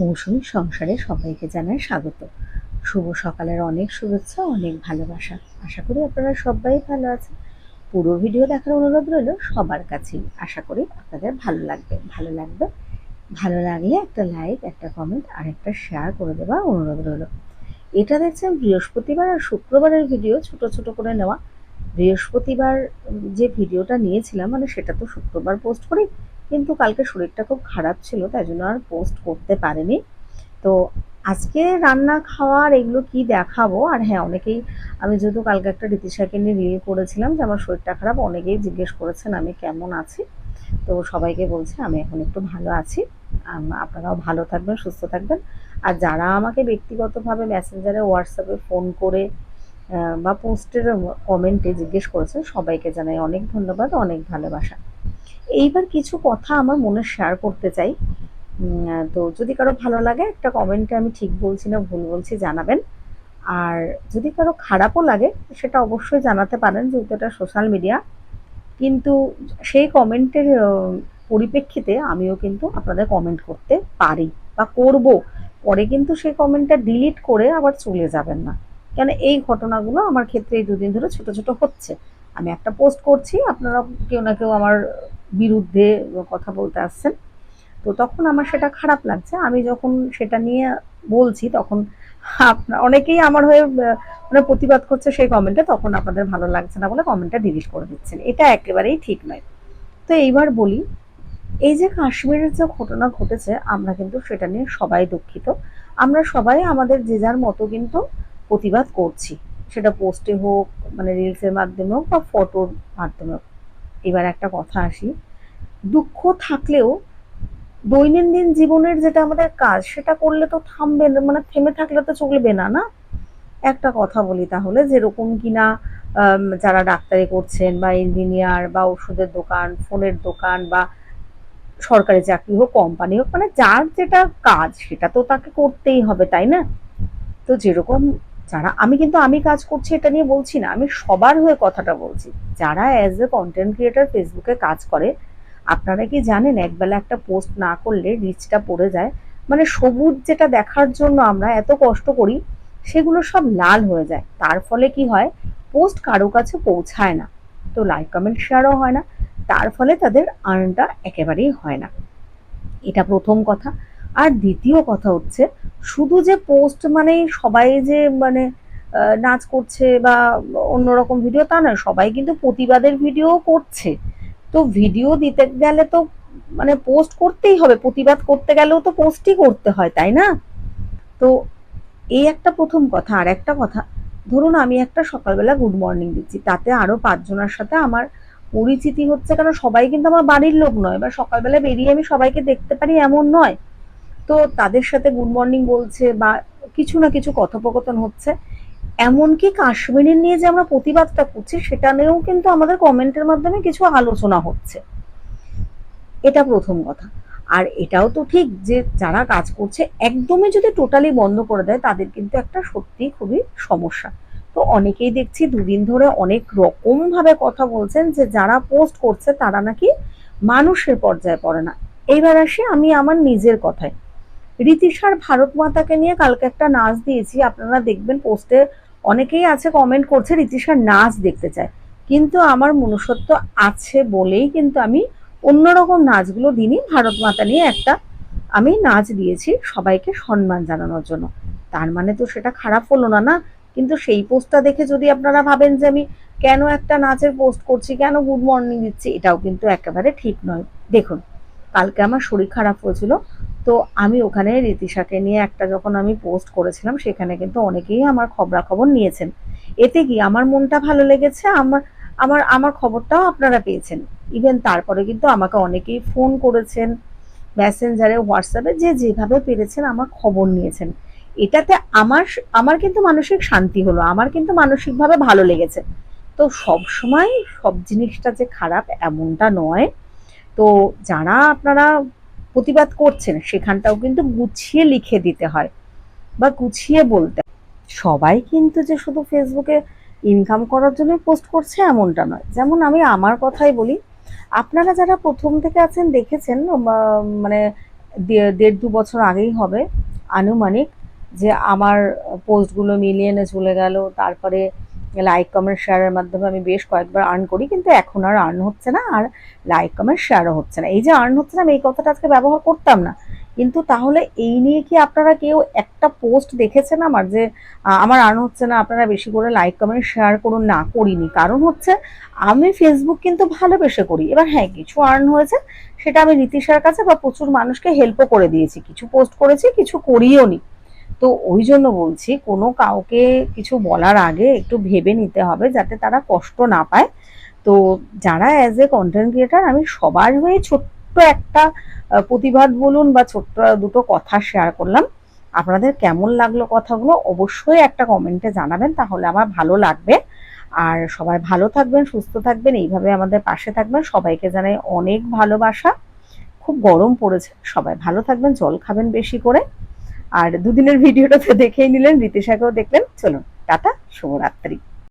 মৌসুমী সংসারে সবাইকে জানাই স্বাগত। শুভ সকালের অনেক শুভেচ্ছা, অনেক ভালোবাসা। আশা করি আপনারা সবাই ভালো আছেন। পুরো ভিডিও দেখার অনুরোধ রইল সবার কাছেই। আশা করি আপনাদের ভালো লাগবে। ভালো লাগলে একটা লাইক, একটা কমেন্ট আর একটা শেয়ার করে দেওয়ার অনুরোধ রইল। এটা দেখছেন বৃহস্পতিবার আর শুক্রবারের ভিডিও ছোট ছোট করে নেওয়া। বৃহস্পতিবার যে ভিডিওটা নিয়েছিলাম মানে সেটা তো শুক্রবার পোস্ট করি, কিন্তু কালকে শরীরটা খুব খারাপ ছিল তাই জন্য আর পোস্ট করতে পারিনি। তো আজকে রান্না খাওয়ার এগুলো কি দেখাবো। আর হ্যাঁ, অনেকেই, আমি যেহেতু কালকে একটা রীতিশাকে নিয়ে রিল করেছিলাম যে আমার শরীরটা খারাপ, অনেকেই জিজ্ঞেস করেছেন আমি কেমন আছি। তো সবাইকে বলছি আমি এখন একটু ভালো আছি। আপনারাও ভালো থাকবেন, সুস্থ থাকবেন। আর যারা আমাকে ব্যক্তিগতভাবে মেসেঞ্জারে, হোয়াটসঅ্যাপে ফোন করে বা পোস্টের কমেন্টে জিজ্ঞেস করেছেন, সবাইকে জানাই অনেক ধন্যবাদ, অনেক ভালোবাসা। এইবার কিছু কথা আমার মনে শেয়ার করতে চাই। তো যদি কারো ভালো লাগে একটা কমেন্টে আমি ঠিক বলছি না ভুল বলছি জানাবেন। আর যদি কারো খারাপও লাগে সেটা অবশ্যই জানাতে পারেন, যেহেতু এটা সোশ্যাল মিডিয়া। কিন্তু সেই কমেন্টের পরিপ্রেক্ষিতে আমিও কিন্তু আপনাদের কমেন্ট করতে পারি বা করব। পরে কিন্তু সেই কমেন্টটা ডিলিট করে আবার চলে যাবেন না। কেন, এই ঘটনাগুলো আমার ক্ষেত্রে এই দুদিন ধরে ছোট ছোট হচ্ছে। আমি একটা পোস্ট করছি, আপনারা কেউ না কেউ আমার বিরুদ্ধে কথা বলতে আসছেন। তো তখন আমার সেটা খারাপ লাগছে। আমি যখন সেটা নিয়ে বলছি তখন অনেকেই আমার হয়ে মানে প্রতিবাদ করছে সেই কমেন্টে, তখন আপনাদের ভালো লাগছে না বলে কমেন্টটা ডিলিট করে দিচ্ছেন। এটা একেবারেই ঠিক নয়। তো এইবার বলি, এই যে কাশ্মীরের যে ঘটনা ঘটেছে আমরা কিন্তু সেটা নিয়ে সবাই দুঃখিত। আমরা সবাই আমাদের যে যার মতো কিন্তু প্রতিবাদ করছি। সেটা পোস্টে হোক, মানে রিলসের মাধ্যমে হোক বা ফটোর মাধ্যমে হোক। এবার একটা কথা আসি, দুঃখ থাকলেও দৈনন্দিন জীবনের যেটা আমাদের কাজ সেটা করলে তো থামবে না, মানে থেমে থাকলে তো চলবে না, না? একটা কথা বলি তাহলে, যেরকম কিনা যারা ডাক্তারি করছেন বা ইঞ্জিনিয়ার বা ওষুধের দোকান, ফোনের দোকান বা সরকারি চাকরি হোক, কোম্পানি হোক, মানে যার যেটা কাজ সেটা তো তাকে করতেই হবে, তাই না? তো যেরকম যারা, আমি কাজ করছি এটা নিয়ে বলছি না, আমি সবার হয়ে কথাটা বলছি। যারা অ্যাজ এ কন্টেন্ট ক্রিয়েটর ফেসবুকে কাজ করে, আপনারা কি জানেন একবেলা একটা পোস্ট না করলে রিচটা পড়ে যায়। মানে সবুজ যেটা দেখার জন্য আমরা এত কষ্ট করি সেগুলো সব লাল হয়ে যায়। তার ফলে কি হয়, পোস্ট কারো কাছে পৌঁছায় না। তো লাইক কমেন্ট শেয়ারও হয় না। তার ফলে তাদের আর্নটা একেবারেই হয় না। এটা প্রথম কথা। আর দ্বিতীয় কথা হচ্ছে, শুধু যে পোস্ট মানেই সবাই যে মানে নাচ করছে বা অন্যরকম ভিডিও তা নয়, সবাই কিন্তু প্রতিবাদের ভিডিও করছে। তো ভিডিও দিতে গেলে তো মানে পোস্ট করতেই হবে, প্রতিবাদ করতে গেলেও তো পোস্টই করতে হয়, তাই না? তো এই একটা প্রথম কথা। আর একটা কথা, ধরুন আমি একটা সকালবেলা গুড মর্নিং দিচ্ছি, তাতে আরো ৫ জনের সাথে আমার পরিচিতি হচ্ছে, কারণ সবাই কিন্তু আমার বাড়ির লোক নয় বা সকালবেলা বেরিয়ে আমি সবাইকে দেখতে পারি এমন নয়। তো তাদের সাথে গুড মর্নিং বলছে বা কিছু না কিছু কথোপকথন হচ্ছে। এমনকি কাশ্মীরের নিয়ে যে আমরা প্রতিবাদটা করছি সেটা নিয়েও কিন্তু আমাদের কমেন্টের মাধ্যমে কিছু আলোচনা হচ্ছে। এটা প্রথম কথা। আর এটাও তো ঠিক যে যারা কাজ করছে একদমই যদি টোটালি বন্ধ করে দেয় তাদের কিন্তু একটা সত্যিই খুবই সমস্যা। তো অনেকেই দেখছি দুদিন ধরে অনেক রকম ভাবে কথা বলছেন যে যারা পোস্ট করছে তারা নাকি মানুষের পর্যায়ে পড়ে না। এইবার আসি আমি আমার নিজের কথায়। রীতিশার ভারত মাতাকে নিয়ে কালকে একটা নাচ দিয়েছি, আপনারা দেখবেন পোস্টে অনেকেই আছে কমেন্ট করছে রীতিশার নাচ দেখতে চায়। কিন্তু আমার মনুষ্যত্ব আছে বলেই কিন্তু আমি অন্যরকম নাচগুলো দিনই ভারত মাতা নিয়ে একটা আমি নাচ দিয়েছি সবাইকে সম্মান জানানোর জন্য। তার মানে তো সেটা খারাপ হলো না, না? কিন্তু সেই পোস্টটা দেখে যদি আপনারা ভাবেন যে আমি কেন একটা নাচের পোস্ট করছি, কেন গুড মর্নিং দিচ্ছি, এটাও কিন্তু একেবারে ঠিক নয়। দেখুন, কালকে আমার শরীর খারাপ হয়েছিল। তো আমি ওখানে রীতিশাকে নিয়ে একটা যখন আমি পোস্ট করেছিলাম সেখানে কিন্তু অনেকেই আমার খবরাখবর নিয়েছেন। এতে কি আমার মনটা ভালো লেগেছে, আমার আমার আমার খবরটাও আপনারা পেয়েছেন। ইভেন তারপরে কিন্তু আমাকে অনেকেই ফোন করেছেন, মেসেঞ্জারে, হোয়াটসঅ্যাপে, যে যেভাবে পেরেছেন আমার খবর নিয়েছেন। এটাতে আমার আমার কিন্তু মানসিক শান্তি হলো, আমার কিন্তু মানসিকভাবে ভালো লেগেছে। তো সবসময় সব জিনিসটা যে খারাপ এমনটা নয়। তো যারা আপনারা প্রতিবাদ করছেন সেখানটাও কিন্তু গুছিয়ে লিখে দিতে হয় বা গুছিয়ে বলতে হয়। সবাই কিন্তু যে শুধু ফেসবুকে ইনকাম করার জন্য পোস্ট করছে এমনটা নয়। যেমন আমি আমার কথাই বলি, আপনারা যারা প্রথম থেকে আছেন দেখেছেন মানে দেড় দু বছর আগেই হবে আনুমানিক, যে আমার পোস্টগুলো মিলিয়নে চলে গেল। তারপরে লাইক কমেন্ট শেয়ারের মাধ্যমে আমি বেশ কয়েকবার আর্ন করি, কিন্তু এখন আর আর্ন হচ্ছে না, আর লাইক কমেন্ট শেয়ারও হচ্ছে না। এই যে আর্ন হচ্ছে না, আমি এই কথাটা আজকে ব্যবহার করতাম না, কিন্তু তাহলে এই নিয়ে কি আপনারা কেউ একটা পোস্ট দেখেছেন আমার, যে আমার আর্ন হচ্ছে না, আপনারা বেশি করে লাইক কমেন্ট শেয়ার করুন? না, করিনি। কারণ হচ্ছে আমি ফেসবুক কিন্তু ভালোবেসে করি। এবার হ্যাঁ, কিছু আর্ন হয়েছে, সেটা আমি নীতিশার কাছে বা প্রচুর মানুষকে হেল্পও করে দিয়েছি, কিছু পোস্ট করেছি, কিছু করিও নি। তো ওই জন্য বলছি, কোনো কাউকে কিছু বলার আগে একটু ভেবে নিতে হবে, যাতে তারা কষ্ট না পায়। তো যারা অ্যাজ এ কন্টেন্ট ক্রিয়েটার, আমি সবার হয়ে ছোট্ট একটা প্রতিবাদ বলুন বা ছোট্ট দুটো কথা শেয়ার করলাম। আপনাদের কেমন লাগলো কথাগুলো অবশ্যই একটা কমেন্টে জানাবেন, তাহলে আমার ভালো লাগবে। আর সবাই ভালো থাকবেন, সুস্থ থাকবেন, এইভাবে আমাদের পাশে থাকবেন। সবাইকে জানাই অনেক ভালোবাসা। খুব গরম পড়েছে, সবাই ভালো থাকবেন, জল খাবেন বেশি করে। আর দুদিনের ভিডিওটা তো দেখেই নিলেন, রীতিশাকেও দেখলেন। চলুন, টাটা, শুভরাত্রি।